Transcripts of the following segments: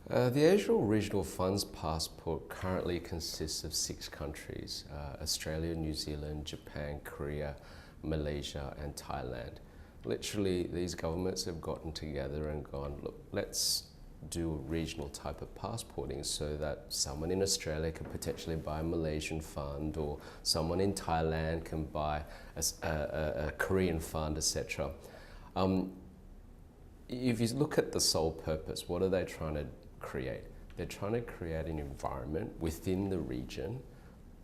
The Asia Regional Funds Passport currently consists of 6 countries, Australia, New Zealand, Japan, Korea, Malaysia and Thailand. Literally, these governments have gotten together and gone, look, let's do a regional type of passporting so that someone in Australia can potentially buy a Malaysian fund, or someone in Thailand can buy a Korean fund, etc. If you look at the sole purpose, what are they trying to create? They're trying to create an environment within the region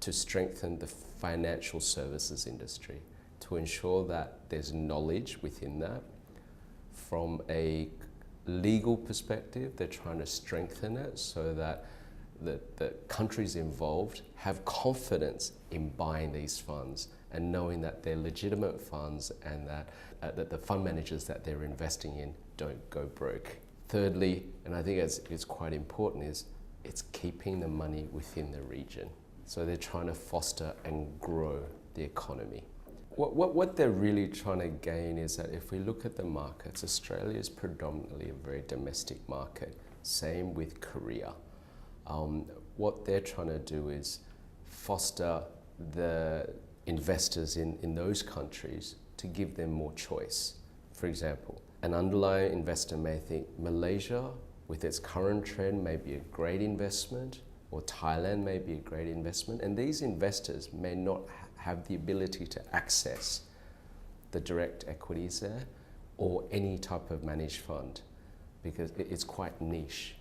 to strengthen the financial services industry, to ensure that there's knowledge within that. From a legal perspective, they're trying to strengthen it so that the countries involved have confidence in buying these funds and knowing that they're legitimate funds and that the fund managers that they're investing in don't go broke. Thirdly, and I think it's quite important, is it's keeping the money within the region. So they're trying to foster and grow the economy. What they're really trying to gain is that if we look at the markets, Australia is predominantly a very domestic market. Same with Korea. What they're trying to do is foster the investors in those countries to give them more choice. For example, an underlying investor may think Malaysia, with its current trend, may be a great investment, or Thailand may be a great investment, and these investors may not have the ability to access the direct equities there or any type of managed fund because it's quite niche.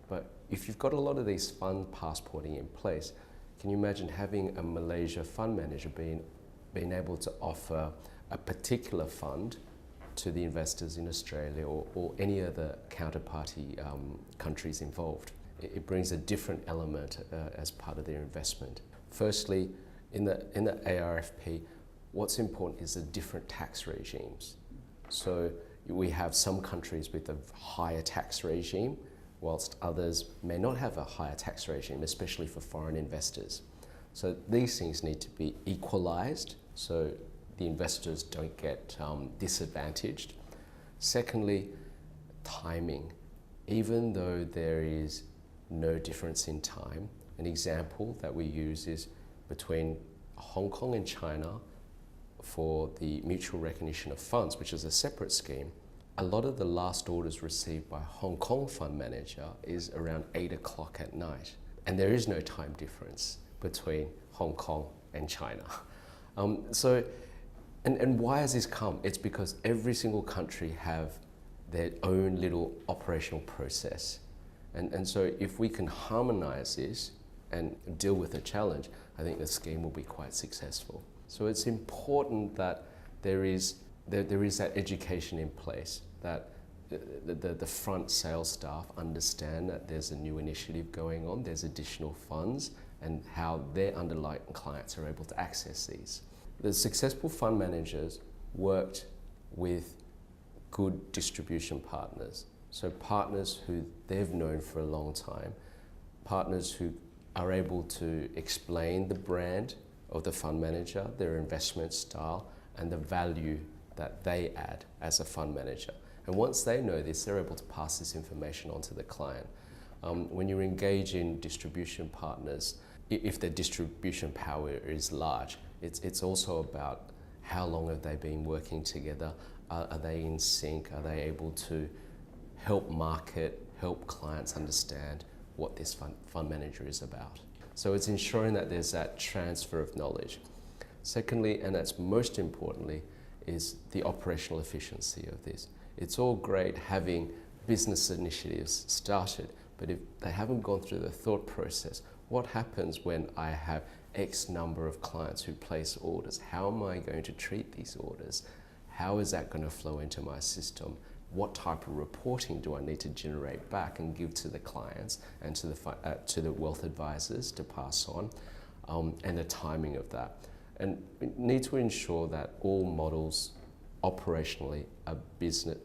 But if you've got a lot of these fund passporting in place, can you imagine having a Malaysia fund manager being able to offer a particular fund to the investors in Australia or any other counterparty countries involved? It brings a different element as part of their investment. Firstly, in the ARFP, what's important is the different tax regimes. So we have some countries with a higher tax regime, whilst others may not have a higher tax regime, especially for foreign investors. So these things need to be equalized so the investors don't get disadvantaged. Secondly, timing. Even though there is no difference in time, an example that we use is between Hong Kong and China for the mutual recognition of funds, which is a separate scheme. A lot of the last orders received by Hong Kong fund manager is around 8 o'clock at night. And there is no time difference between Hong Kong and China. And why has this come? It's because every single country have their own little operational process. And so if we can harmonize this and deal with the challenge, I think the scheme will be quite successful. So it's important that there is that education in place, that the front sales staff understand that there's a new initiative going on, there's additional funds, and how their underlying clients are able to access these. The successful fund managers worked with good distribution partners. So partners who they've known for a long time, partners who are able to explain the brand of the fund manager, their investment style, and the value that they add as a fund manager. And once they know this, they're able to pass this information on to the client. When you engage in distribution partners, if their distribution power is large, it's also about how long have they been working together, are they in sync, are they able to help market, help clients understand what this fund manager is about. So it's ensuring that there's that transfer of knowledge. Secondly, and that's most importantly, is the operational efficiency of this. It's all great having business initiatives started, but if they haven't gone through the thought process, what happens when I have X number of clients who place orders? How am I going to treat these orders? How is that going to flow into my system? What type of reporting do I need to generate back and give to the clients and to the wealth advisors to pass on, and the timing of that. And we need to ensure that all models operationally,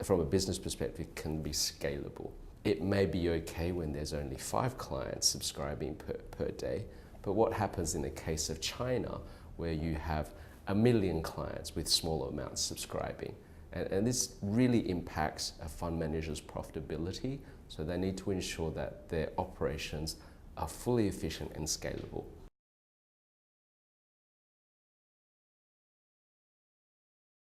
from a business perspective, can be scalable. It may be okay when there's only 5 clients subscribing per day, but what happens in the case of China, where you have 1 million clients with smaller amounts subscribing? And this really impacts a fund manager's profitability, so they need to ensure that their operations are fully efficient and scalable.